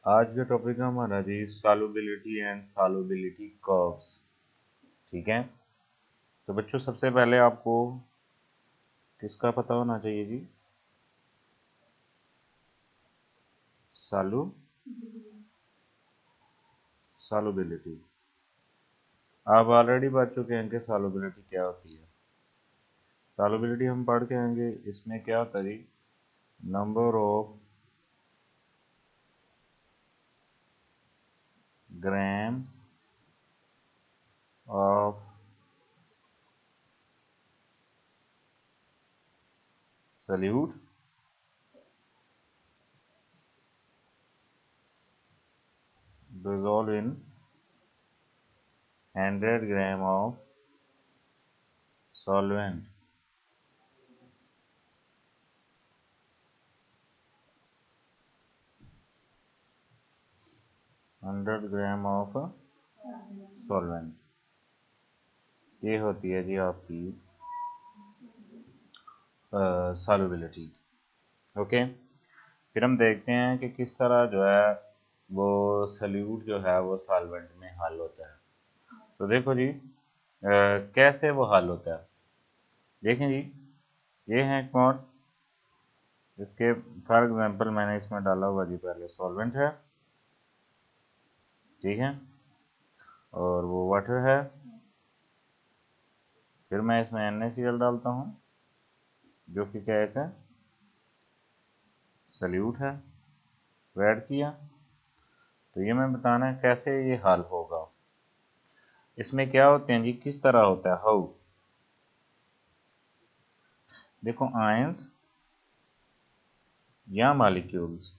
आज का टॉपिक है हमारा जी सॉल्युबिलिटी एंड सॉल्युबिलिटी कर्व्स। ठीक है, तो बच्चों सबसे पहले आपको किसका पता होना चाहिए जी? सॉल्युबिलिटी। आप ऑलरेडी पढ़ चुके हैं कि सॉल्युबिलिटी क्या होती है। सॉल्युबिलिटी हम पढ़ के आएंगे, इसमें क्या होता है जी? Number of grams of solute dissolved in 100 gram of solvent. Hundred gram of solvent, ये होती है जी आपकी सॉल्युबिलिटी। ओके, फिर हम देखते हैं कि किस तरह जो है वो सल्यूट जो है वो सॉल्वेंट में हल होता है। तो देखो जी, कैसे वो हल होता है। देखें जी, ये है कौन, इसके फॉर एग्जांपल मैंने इसमें डाला हुआ जी पहले सॉल्वेंट है, ठीक है, और वो वाटर है, फिर मैं इसमें NaCl डालता हूँ जो कि क्या है, सल्यूट है, वो ऐड किया। तो ये मैं बताना है कैसे ये हल होगा। इसमें क्या होते हैं जी, किस तरह होता है, हाउ। देखो आयंस या मॉलिक्यूल्स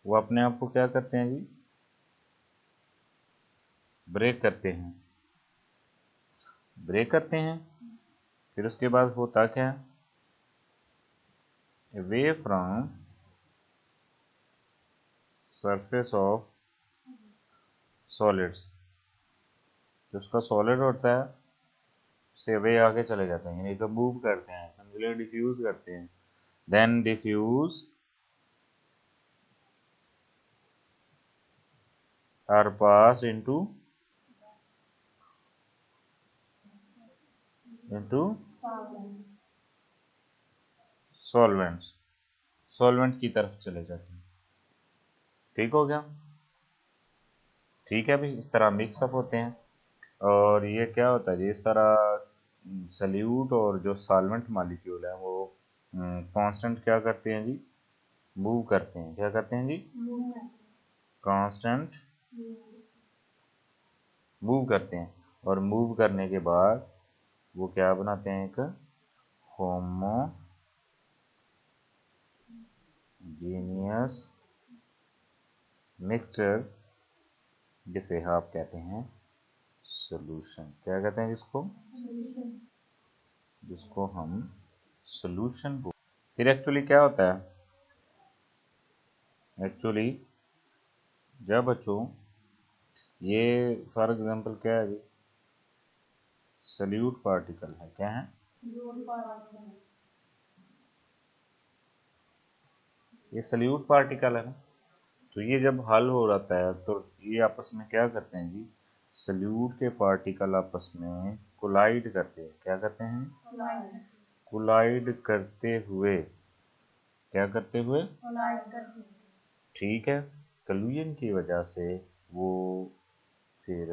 वो अपने आप को क्या करते हैं जी, ब्रेक करते हैं, फिर उसके बाद होता क्या है, away from surface of solids, जो उसका सॉलिड होता है उससे अवे आगे चले जाते हैं, यानी कि मूव करते हैं, समझ लो डिफ्यूज करते हैं। Then diffuse are pass into solvents, solvent की तरफ चले जाते हैं। ठीक हो गया, ठीक है भाई, इस तरह मिक्सअप होते हैं। और ये क्या होता है जी, इस तरह सल्यूट और जो सॉल्वेंट मॉलिक्यूल है वो कांस्टेंट क्या करते हैं जी, मूव करते हैं। क्या करते हैं जी, कांस्टेंट मूव करते हैं। और मूव करने के बाद वो क्या बनाते हैं, एक होमोजीनियस मिक्सचर, जिसे आप कहते हैं सॉल्यूशन। क्या कहते हैं जिसको, जिसको हम सॉल्यूशन बोलते हैं। फिर एक्चुअली क्या होता है, एक्चुअली जब बच्चों ये फॉर एग्जांपल क्या है जी, सल्यूट पार्टिकल है, क्या है, ये सल्यूट पार्टिकल है ना। तो ये जब हल हो जाता है तो ये आपस में क्या करते हैं जी, सल्यूट के पार्टिकल आपस में कोलाइड करते हैं। क्या करते हैं, कोलाइड करते हुए, क्या करते हुए, ठीक है, कलूजन की वजह से वो फिर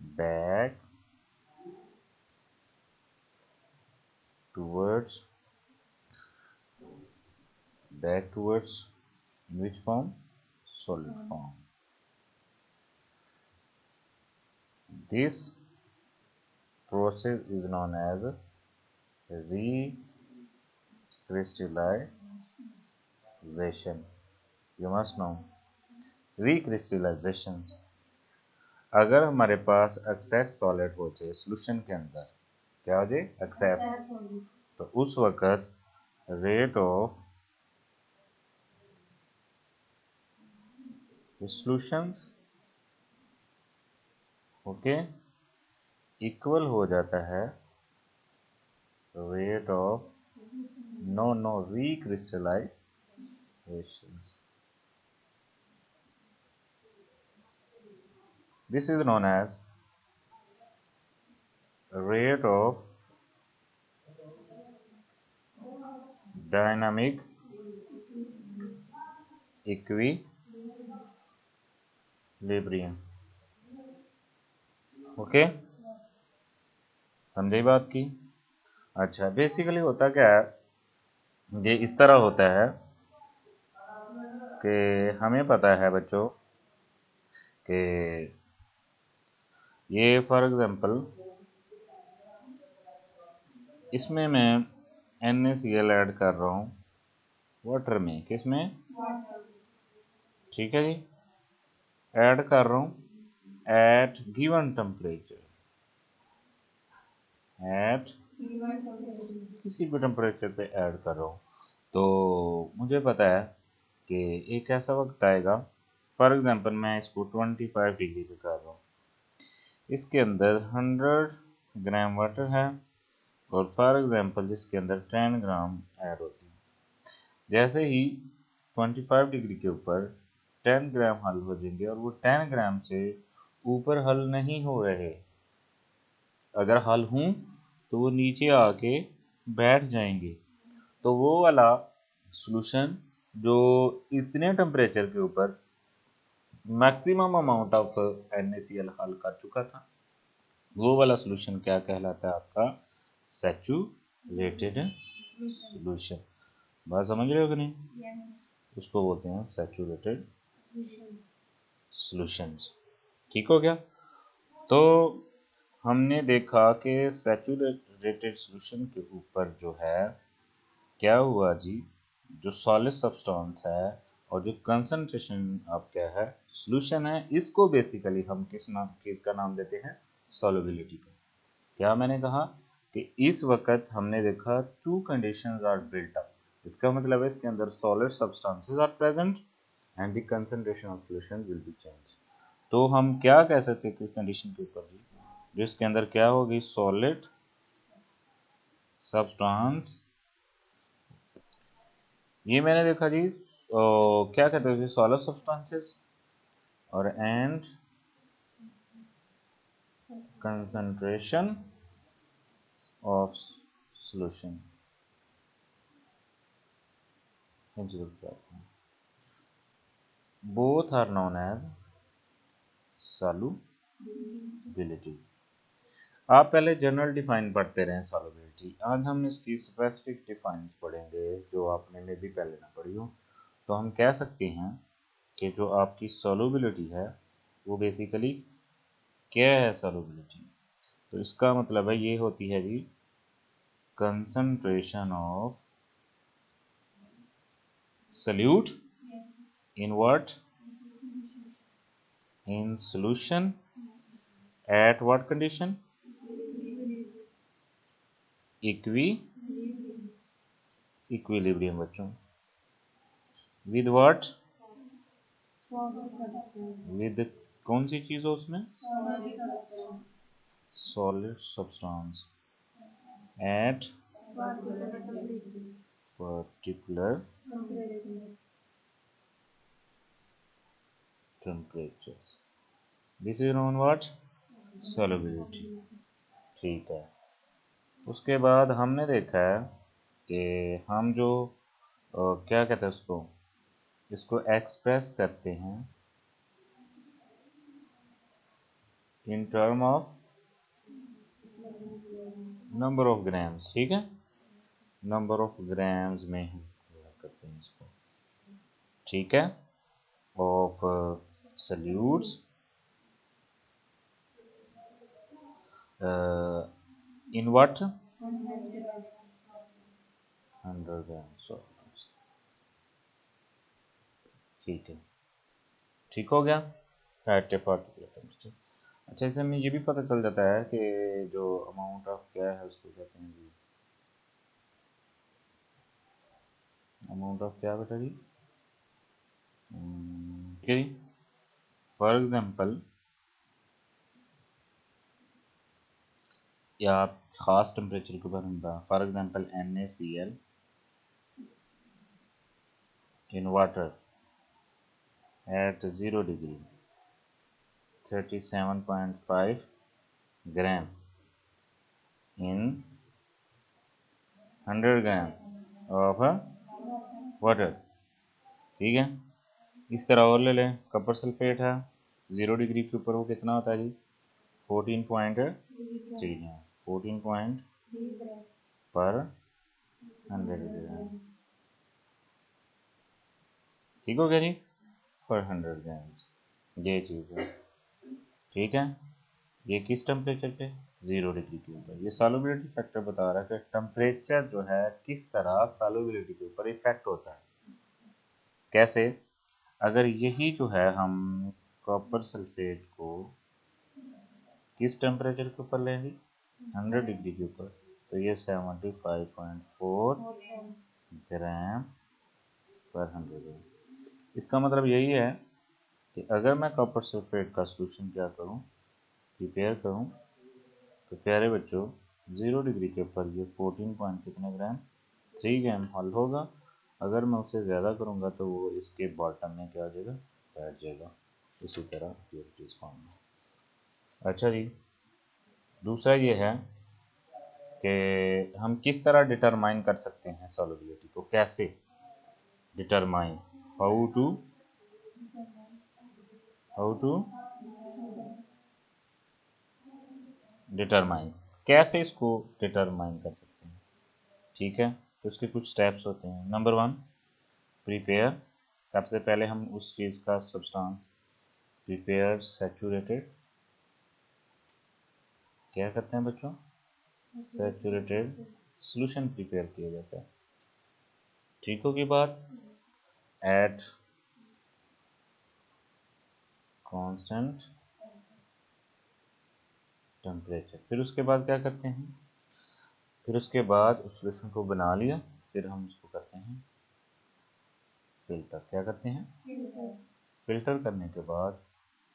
back towards which form, solid form. This process is known as recrystallization. You must know recrystallization। अगर हमारे पास एक्सेस सॉलिड हो जाए सोल्यूशन के अंदर, क्या हो जाए, एक्सेस, तो उस वक्त rate of solutions okay equal हो जाता है rate of no no recrystallization. concentrations. This is known as rate of dynamic equilibrium. Okay, समझे बात की? अच्छा, बेसिकली होता क्या है, ये इस तरह होता है कि हमें पता है बच्चों कि ये फॉर एग्जांपल इसमें मैं NaCl ऐड कर रहा हूँ वाटर में, किसमें? ठीक है जी, ऐड कर रहा हूँ एट गिवन टेम्परेचर, एट किसी भी टेम्परेचर पे ऐड कर रहा हूँ। तो मुझे पता है कि एक ऐसा वक्त आएगा, फॉर एग्जांपल मैं इसको 25 डिग्री पे कर रहा हूँ, इसके अंदर 100 ग्राम वाटर है और फॉर एग्जांपल जिसके अंदर 10 ग्राम ऐड होती है। जैसे ही 25 डिग्री के ऊपर 10 ग्राम हल हो जाएंगे और वो 10 ग्राम से ऊपर हल नहीं हो रहे, अगर हल हूँ तो वो नीचे आके बैठ जाएंगे। तो वो वाला सॉल्यूशन जो इतने टेम्परेचर के ऊपर मैक्सिमम अमाउंट ऑफ NaCl हल कर चुका था, वो वाला सॉल्यूशन क्या कहलाता है? आपका सैचुरेटेड सॉल्यूशन। बात समझ रहे हो कि नहीं? उसको बोलते हैं सैचुरेटेड सॉल्यूशंस। ठीक हो गया? तो हमने देखा कि सैचुरेटेड सॉल्यूशन के ऊपर जो है क्या हुआ जी, जो सॉलिड सब्सटेंस है और जो कंसंट्रेशन अब क्या है, सॉल्यूशन है, इसको बेसिकली हम किसका नाम देते हैं? सॉल्युबिलिटी का। क्या मैंने कहा कि इस वक्त हमने देखा two conditions are built up, इसका मतलब है इसके अंदर solid substances are present and the concentration of solution will be change. तो हम क्या कह सकते हैं किस कंडीशन के ऊपर जी, जिसके अंदर क्या होगी? Solid substance. ये मैंने देखा जी क्या कहते हैं सॉलिड सब्सटेंसेस और and concentration of solution both are known as solubility। आप पहले जनरल डिफाइन पढ़ते रहे सॉल्युबिलिटी, आज हम इसकी स्पेसिफिक डिफाइंस पढ़ेंगे जो आपने में भी पहले ना पढ़ी हो। तो हम कह सकते हैं कि जो आपकी सॉल्युबिलिटी है वो बेसिकली क्या है? सॉल्युबिलिटी तो इसका मतलब है ये होती है जी concentration of solute in what? In solution at what condition? Equilibrium बच्चों। with what? with कौन सी चीज हो उसमें? solid substance at particular temperatures, this is known what? solubility। ठीक है, उसके बाद हमने देखा है कि हम जो क्या कहते हैं उसको, इसको एक्सप्रेस करते हैं in term of number of grams. ठीक है, नंबर ऑफ ग्राम्स में हम करते हैं इसको। ठीक है, of salutes in what? 100 grams. ठीक है, ठीक हो गया एट ए पार्टिकुलर टेम्परेचर। अच्छा, इससे हमें ये भी पता चल जाता है कि जो अमाउंट ऑफ क्या है उसको कहते हैं जी, अमाउंट ऑफ क्या बेटा जी? ठीक है जी, फॉर एग्जांपल या आप ख़ास टेम्परेचर के बारे में बता, for example NaCl in water at 0 degree 37.5 gram in 100 gram of water। ठीक है, इस तरह और ले लें, कॉपर सल्फेट है 0 डिग्री के ऊपर, वो कितना होता है जी 14.3 है, 14 पर 100 ग्राम। ठीक हो गया जी, पर 100 ग्राम ये चीज़ है। ठीक है, ये किस टेम्परेचर पे 0 डिग्री के ऊपर। ये सॉल्युबिलिटी फैक्टर बता रहा है कि टेम्परेचर जो है किस तरह सॉल्युबिलिटी के ऊपर इफेक्ट होता है। कैसे, अगर यही जो है हम कॉपर सल्फेट को किस टेम्परेचर के ऊपर लेंगे 100 डिग्री के ऊपर, तो ये 75.4 ग्राम पर 100 ग्राम। इसका मतलब यही है कि अगर मैं कॉपर सल्फेट का सोल्यूशन क्या करूं, प्रिपेयर करूं, तो प्यारे बच्चों 0 डिग्री के ऊपर ये 14 पॉइंट कितने ग्राम 3 ग्राम हल होगा। अगर मैं उससे ज़्यादा करूंगा तो वो इसके बॉटम में क्या हो जाएगा, बैठ जाएगा। इसी तरह प्योरिटीज फॉर्म में। अच्छा जी, दूसरा ये है कि हम किस तरह डिटरमाइन कर सकते हैं सॉल्युबिलिटी को, कैसे डिटरमाइन, हाउ टू डिटरमाइन, कैसे इसको डिटरमाइन कर सकते हैं। ठीक है, तो इसके कुछ स्टेप्स होते हैं। नंबर 1 प्रिपेयर, सबसे पहले हम उस चीज़ का सब्सटेंस प्रिपेयर सैचुरेटेड, क्या करते हैं बच्चों, सैचुरेटेड सॉल्यूशन प्रिपेयर किया जाता है। ठीक होगी बात, एट कांस्टेंट टेम्परेचर। फिर उसके बाद क्या करते हैं, फिर उसके बाद उस सॉल्यूशन को बना लिया, फिर हम उसको करते हैं फिल्टर। क्या करते हैं, फिल्टर करने के बाद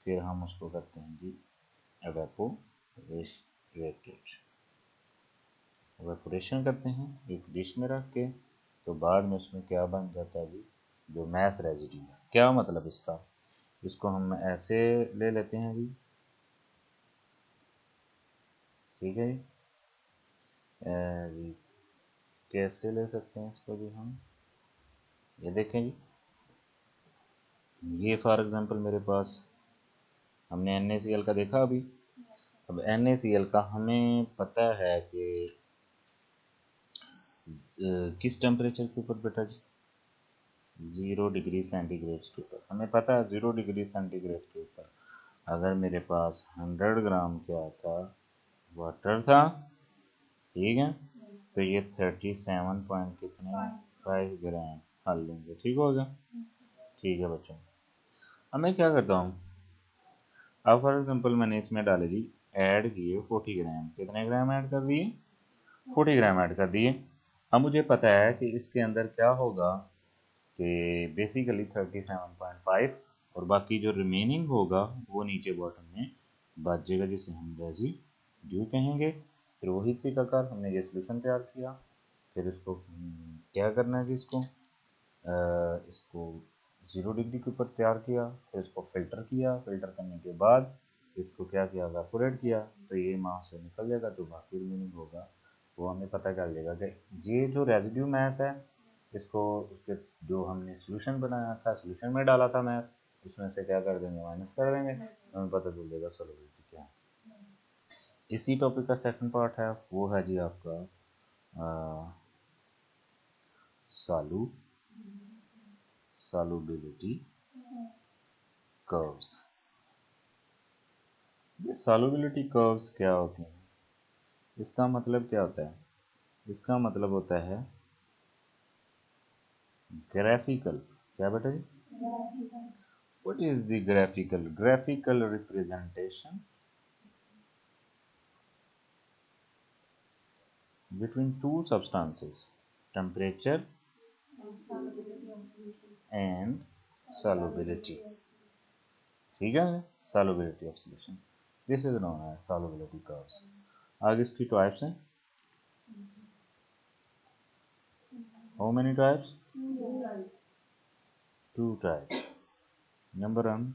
फिर हम उसको करते हैं जी एवेपोरेशन करते हैं एक डिश में रख के। तो बाद में उसमें क्या बन जाता है जी, जो मैस रेजिड्यू है। क्या मतलब इसका, इसको हम ऐसे ले लेते हैं जी, ठीक है जी, कैसे ले सकते हैं इसको जी हम, ये देखें जी, ये फॉर एग्जांपल मेरे पास हमने NaCl का देखा अभी। अब NaCl का हमें पता है कि किस टेम्परेचर के ऊपर बेटा जी 0 डिग्री सेंटीग्रेड के ऊपर। हमें पता है 0 डिग्री सेंटीग्रेड के ऊपर अगर मेरे पास 100 ग्राम क्या था, वाटर था, ठीक है, तो ये 37 पॉइंट कितने 5 ग्राम हल लेंगे। ठीक हो गया, ठीक है बच्चों। अब मैं क्या करता हूँ, अब फॉर एग्जाम्पल मैंने इसमें डाले जी, ऐड किए 40 ग्राम, कितने ग्राम ऐड कर दिए 40 ग्राम ऐड कर दिए। अब मुझे पता है कि इसके अंदर क्या होगा कि बेसिकली 37.5 और बाकी जो रिमेनिंग होगा वो नीचे बॉटम में बच जाएगा, जिसे हम रेजिड्यू कहेंगे। फिर वही तरीकाकार, हमने ये सोल्यूशन तैयार किया, फिर इसको क्या करना है जी, इसको 0 डिग्री के ऊपर तैयार किया, फिर इसको फिल्टर किया, फिल्टर करने के बाद इसको क्या किया, एवेपोरेट किया, तो ये मास से निकल जाएगा। जो बाकी रिमेनिंग होगा वो हमें पता चल जाएगा कि ये जो रेजिड्यू मैस है, इसको उसके जो हमने सोल्यूशन बनाया था, सोल्यूशन में डाला था मैस, उसमें से क्या कर देंगे, माइनस कर देंगे, हमें पता चल जाएगा सॉल्युबिलिटी क्या है। इसी टॉपिक का सेकंड पार्ट है, वो है जी आपका सॉल्युबिलिटी कर्व्स। ये सॉल्युबिलिटी कर्व्स क्या होती हैं, इसका मतलब क्या होता है, इसका मतलब होता है ग्राफिकल, क्या बेटा जी, what is the graphical representation between two substances, temperature and solubility। ठीक है, solubility of solution, this is known as solubility curves। आगे इसकी टाइप्स हैं, how many types, two types. Number one,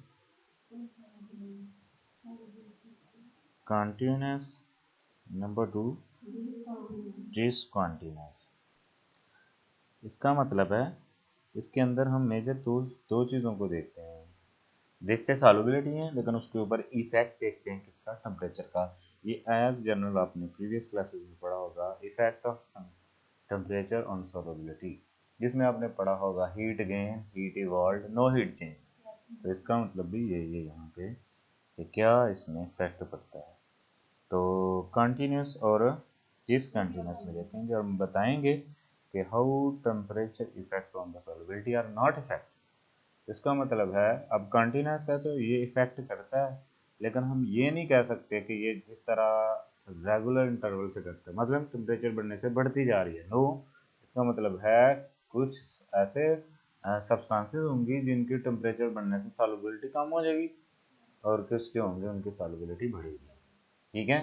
continuous. Number two, discontinuous. इसका मतलब है इसके अंदर हम मेजर दो चीज़ों को देखते हैं। देखते सॉल्युबिलिटी है, लेकिन उसके ऊपर इफेक्ट देखते हैं किसका, टेम्परेचर का। ये एज जनरल आपने प्रीवियस क्लासेस में पढ़ा होगा, effect of temperature on solubility, जिसमें आपने पढ़ा होगा heat gain, heat evolve, no heat change. तो इसका मतलब भी ये यहाँ पे कि क्या इसमें इफेक्ट पड़ता है। तो कंटिन्यूस और डिसकंटिन्यूस में देखेंगे और हम बताएंगे कि how temperature effect on the solubility or not effect. इसका मतलब है अब कंटिन्यूस है तो ये इफेक्ट करता है, लेकिन हम ये नहीं कह सकते कि ये जिस तरह रेगुलर इंटरवल से करता है, मतलब टेम्परेचर बढ़ने से बढ़ती जा रही है। नो, इसका मतलब है कुछ ऐसे सब्सटेंसेस होंगी जिनकी टेम्परेचर बढ़ने से सॉल्युबिलिटी कम हो जाएगी और किसके होंगे उनकी सॉल्युबिलिटी बढ़ेगी। ठीक है,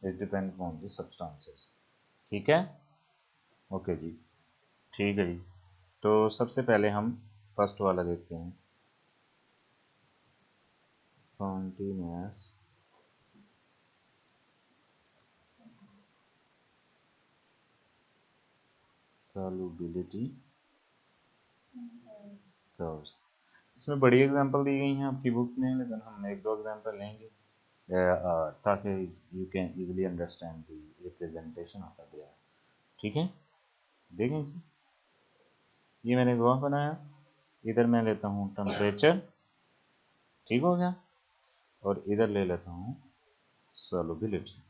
it depend on the substances. ठीक है, ओके जी, ठीक है जी। तो सबसे पहले हम फर्स्ट वाला देखते हैं, continuous solubility curves। इसमें बड़ी एग्जांपल दी गई हैं आपकी बुक में, लेकिन हम एक दो एग्जांपल लेंगे ताकि you can easily understand the representation of the graph. ठीक है, देखें जी, ये मैंने ग्राफ बनाया, इधर मैं लेता हूँ टेम्परेचर, ठीक हो गया, और इधर ले लेता हूँ सॉल्युबिलिटी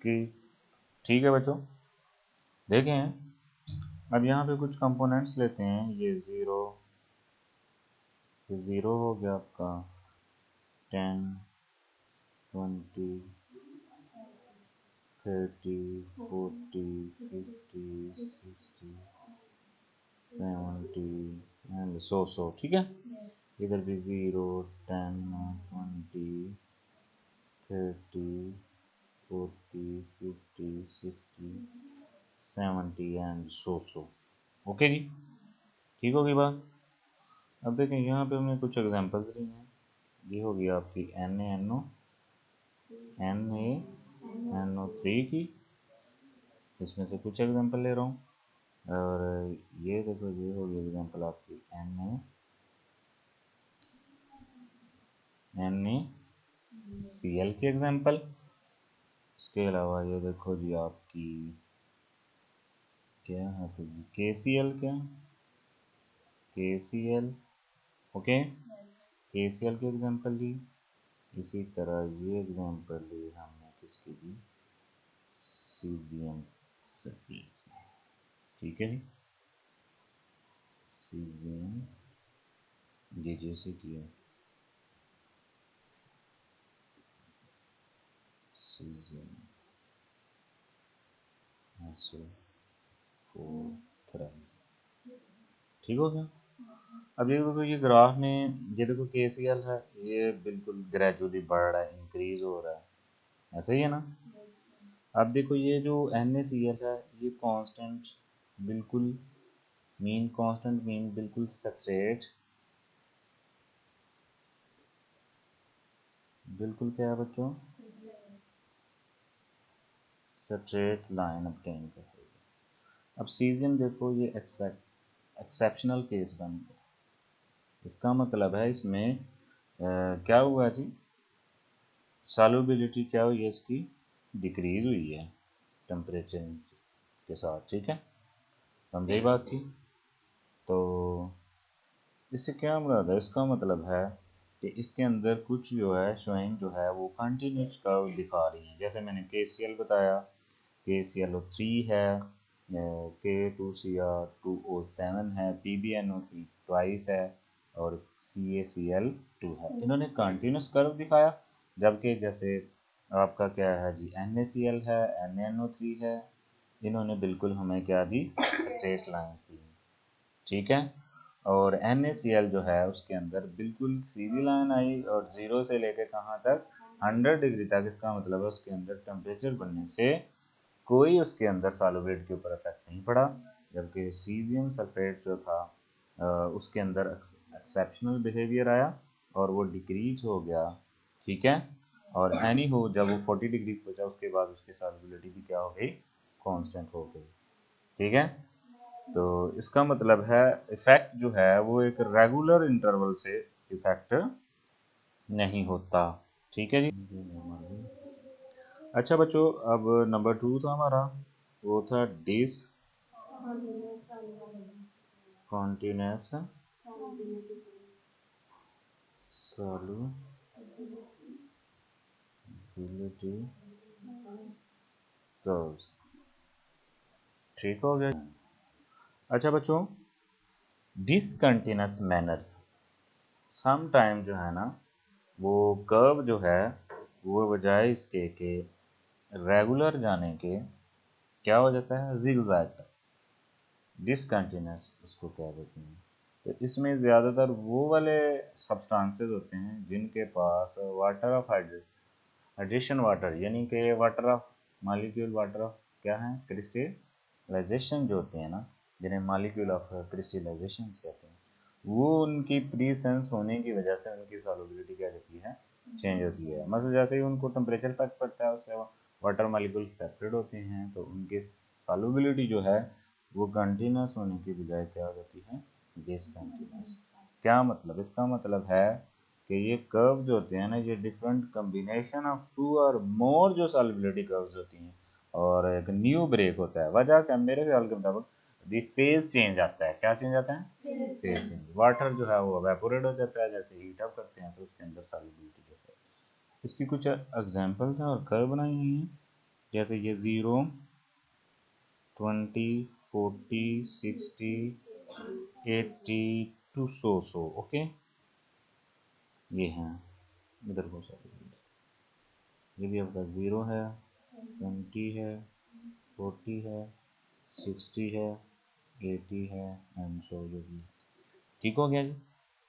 की। ठीक है बच्चों, देखें अब यहाँ पे कुछ कंपोनेंट्स लेते हैं। ये ज़ीरो हो गया आपका, 10, 20, 30, 40, 50, 60, 70 एंड सो। ठीक है, इधर भी 0, 10, 20, 30, 40, 50, 60, 70 एंड सो। ओके जी, ठीक होगी बात। अब देखें यहाँ पे हमने कुछ एग्जांपल्स ली हैं। ये होगी आपकी NaNO3 की, इसमें से कुछ एग्जांपल ले रहा हूँ। और ये देखो, ये होगी एग्जांपल आपकी NaCl की एग्जांपल। इसके अलावा ये देखो जी आपकी क्या है, तो KCl, KCl, ओके, KCl की एग्जांपल ली। इसी तरह ये एग्जांपल ली हमने किसकी दी, सीजियम सल्फेट। ठीक है, सीजियम, ये जैसे किया सीजियम SO4 ठीक हो गया। अब ये देखो, ये ग्राफ में ये देखो KCl है, ये बिल्कुल ग्रेजुअली बढ़ रहा है, इंक्रीज हो रहा है, ऐसा ही है ना। अब देखो ये जो NaCl है, ये कांस्टेंट, बिल्कुल मीन कांस्टेंट, मीन बिल्कुल सेपरेट, बिल्कुल क्या है बच्चों, सेपरेट लाइन ऑब्टेन करेगा। अब सीजियम देखो, ये एक्सेप्शनल केस बन गया। इसका मतलब है इसमें क्या हुआ जी, सॉल्युबिलिटी क्या हुई है, इसकी डिक्रीज हुई है टेम्परेचर के साथ। ठीक है, समझे बात की। तो इससे क्या मुराद है, इसका मतलब है कि इसके अंदर कुछ जो है शोइंग जो है वो कंटिन्यूस कर्व दिखा रही है। जैसे मैंने KCl बताया, KClO3 है, K2Cr2O7 है, PbNO3 ट्वाइस है, और CaCl2 है। इन्होंने कंटिन्यूस कर्व दिखाया, जबकि जैसे आपका क्या है जी, NaCl है, NaNO3 है, इन्होंने बिल्कुल हमें क्या दी, स्ट्रेट लाइंस दी। ठीक है, और NaCl जो है उसके अंदर बिल्कुल सीधी लाइन आई और 0 से लेकर कहाँ तक, 100 डिग्री तक। इसका मतलब है उसके अंदर टेम्परेचर बढ़ने से कोई उसके अंदर सॉल्युबिलिटी के ऊपर इफेक्ट नहीं पड़ा, जबकि सीजियम सल्फेट जो था उसके अंदर एक्सेप्शनल बिहेवियर आया और वो डिक्रीज हो गया, ठीक है। और एनी हो जब वो 40 डिग्री पहुंचा उसके बाद उसकी सॉल्युबिलिटी भी क्या हो गई, कांस्टेंट हो गई, ठीक है। तो इसका मतलब है इफेक्ट जो है वो एक रेगुलर इंटरवल से इफेक्ट नहीं होता, ठीक है जी। अच्छा बच्चों, अब नंबर 2 था हमारा, वो था डिस कॉन्टिन्यूस सॉल्युबिलिटी कर्व्स, ठीक हो गया। अच्छा बच्चों, डिसकंटिन्यूस मैनर्स, सम टाइम जो है ना वो कर्व जो है वो बजाय इसके के रेगुलर जाने के क्या हो जाता है, जिगजैग, डिसकंटिन्यूस उसको कह देते हैं। तो इसमें ज़्यादातर वो वाले सब्सटेंसेस होते हैं जिनके पास वाटर ऑफ हाइड्रेशन वाटर, यानी कि water of molecule water of क्या है, क्रिस्टलाइजेशन जो होते हैं ना, जिन्हें मॉलिक्यूल ऑफ क्रिस्टलाइजेशन कहते हैं, वो उनकी प्रीसेंस होने की वजह से उनकी सॉल्युबिलिटी क्या रहती है, चेंज होती है। मतलब जैसे ही उनको टेम्परेचर फर्क पड़ता है उससे वाटर मॉलिक्यूल सेपरेट होते हैं, तो उनकी सॉल्युबिलिटी जो है वो कंटिन्यूस होने की बजाय क्या हो जाती है, डिसकंटिन्यूस। क्या मतलब, इसका मतलब है कि ये कर्व जो होते हैं ना, ये डिफरेंट कम्बिनेशन ऑफ टू और मोर जो सॉल्युबिलिटी कर्व्स होती हैं, और एक न्यू ब्रेक होता है। वजह क्या, मेरे ख्याल के मुताबिक दी फेज चेंज आता है। क्या चेंज आता है, फेज चेंज। वाटर जो है वो एवेपोरेट हो जाता है, जैसे हीट अप करते हैं तो उसके अंदर सॉल्युबिलिटी जो है। इसकी कुछ एग्जांपल्स हैं और कर्व बनाई हुई हैं, जैसे ये 0, 20, 40, 60, 80 टू सो ओके, ये हैं। इधर को ये भी आपका 0 है, 20 है, 40 है, 60 है, 80 है एंड सो जो भी, ठीक हो गया जी।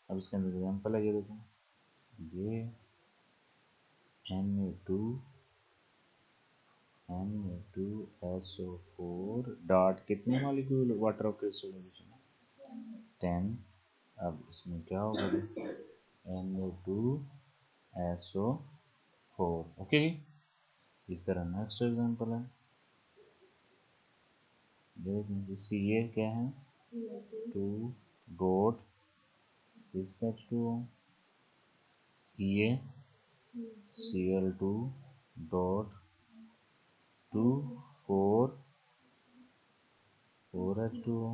अब इसके अंदर एग्जाम्पल है, ये देखो, ये Na2SO4 डॉट कितने मॉलिक्यूल वाटर ऑफ क्रिस्टलाइजेशन, 10। अब इसमें क्या होगा, Na2SO4, ओके। इस तरह नेक्स्ट एग्जाम्पल है, देखिए Ca क्या है, 2 dot 6H2O, CaCl2 dot 2 4H2O,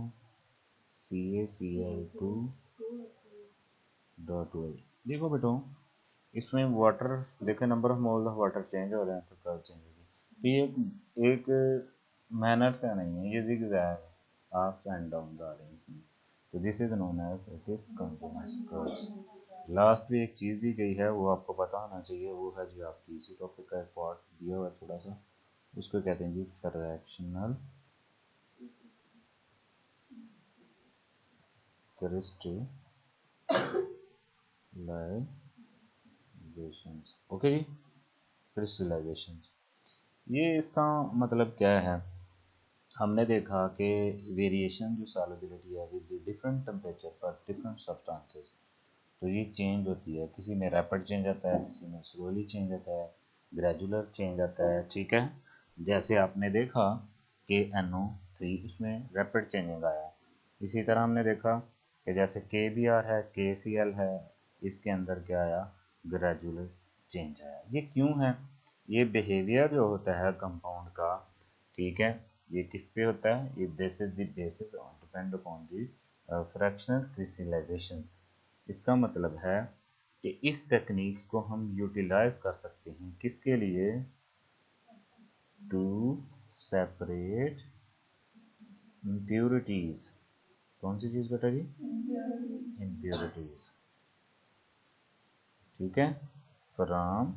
CaCl2 dot 12। देखो बेटो, इसमें वाटर देखे, number of moles of water change हो रहे हैं तो कर्व चेंज होगी। तो ये एक मैनर से नहीं है, ये जिगजैग है, अप्स एंड डाउन आ रहे हैं इसमें। तो this is known as discontinuous curves. Last में एक चीज़ दी गई है, वो आपको पता होना चाहिए, वो है जी आपकी इसी टॉपिक का एक पार्ट दिया हुआ है थोड़ा सा, उसको कहते हैं जी फ्रैक्शनल क्रिस्टलाइजेशंस, ओके जी, क्रिस्टलाइजेशंस। ये इसका मतलब क्या है, हमने देखा कि वेरिएशन जो सॉल्युबिलिटी है with different temperature for different substances, तो ये चेंज होती है, किसी में रैपिड चेंज आता है, किसी में स्लोली चेंज आता है, ग्रेजुलर चेंज आता है, ठीक है। जैसे आपने देखा कि NO3 उसमें रैपिड चेंजिंग आया, इसी तरह हमने देखा कि जैसे KBr है, KCl है, इसके अंदर क्या आया, ग्रेजुलर चेंज आया। ये क्यों है, ये बिहेवियर जो होता है कंपाउंड का, ठीक है, ये किस पे होता है, ये this is the basis depend upon the fractional crystallisations. इसका मतलब है कि इस टेक्निक्स को हम यूटिलाइज कर सकते हैं किसके लिए, टू सेपरेट इम्प्योरिटीज। कौन सी चीज बेटा जी, इम्प्योरिटीज, ठीक है, from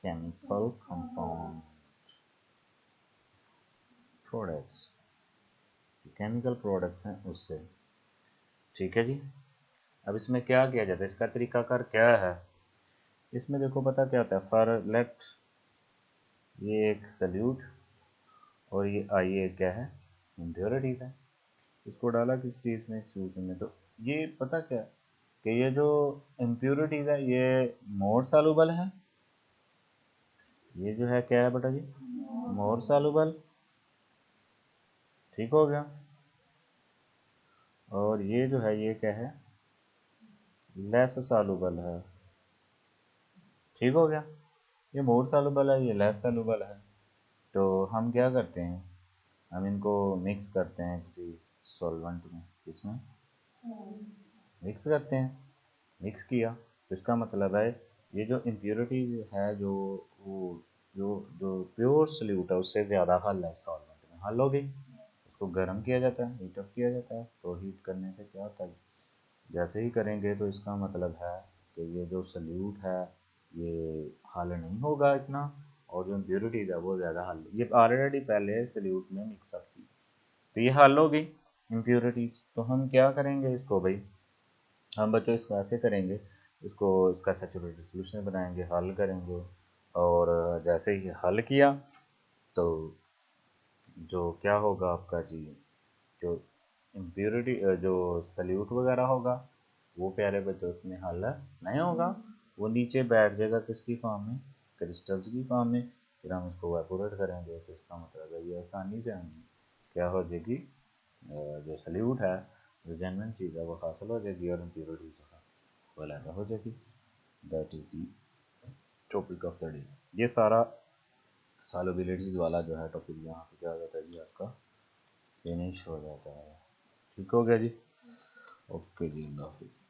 chemical compound products, chemical products हैं उससे, ठीक है जी। अब इसमें क्या किया जाता है, इसका तरीकाकार क्या है, इसमें देखो पता क्या होता है, फॉर लेट ये एक सल्यूट और ये क्या है, इम्प्योरिटीज है, इसको डाला किस चीज़ में, सूट में, तो ये पता क्या कि ये जो इम्प्योरिटीज है ये मोर सॉल्युबल है, ये जो है क्या है बेटा जी, मोर सॉल्युबल, ठीक हो गया। और ये जो है ये क्या है, लेस सॉल्युबल है, ठीक हो गया। ये मोर सॉल्युबल है, ये लेस सॉल्युबल है। तो हम क्या करते हैं, हम इनको मिक्स करते हैं किसी सॉल्वेंट में, किसमें मिक्स करते हैं। मिक्स किया तो इसका मतलब है ये जो इम्प्योरिटीज है जो वो जो जो प्योर सल्यूट है उससे ज़्यादा हल है, सॉल्वेंट में हल हो गई। उसको गर्म किया जाता है, हीट अप किया जाता है। तो हीट करने से क्या होता है, जैसे ही करेंगे तो इसका मतलब है कि ये जो सल्यूट है ये हल नहीं होगा इतना, और जो इम्प्योरिटीज है वो ज़्यादा हल, ये ऑलरेडी पहले सल्यूट में मिक्सअप की, तो ये हल हो गई इम्प्योरिटीज। तो हम क्या करेंगे इसको भाई, हम बच्चों इसको ऐसे करेंगे, इसको इसका सैचुरेटेड सॉल्यूशन बनाएंगे, हल करेंगे। और जैसे ही हल किया तो जो क्या होगा आपका जी, जो इम्प्योरिटी जो सल्यूट वगैरह होगा वो प्यारे बच्चों उसमें हल नहीं होगा, वो नीचे बैठ जाएगा किसकी फॉर्म में, क्रिस्टल्स की फॉर्म में। फिर हम इसको वेपोरेट करेंगे तो इसका मतलब है ये आसानी से हमें क्या हो जाएगी, जो सल्यूट है, जो जेन्युइन चीज़ है वो हासिल हो जाएगी और इम्प्योरिटीज वो अलग हो जाएगी। That is the topic of the day. ये सारा सॉल्युबिलिटीज वाला जो है टॉपिक यहाँ पे क्या हो जाता है जी, आपका फिनिश हो जाता है। ठीक हो गया जी, ओके जी, अल्लाह हाफिज़।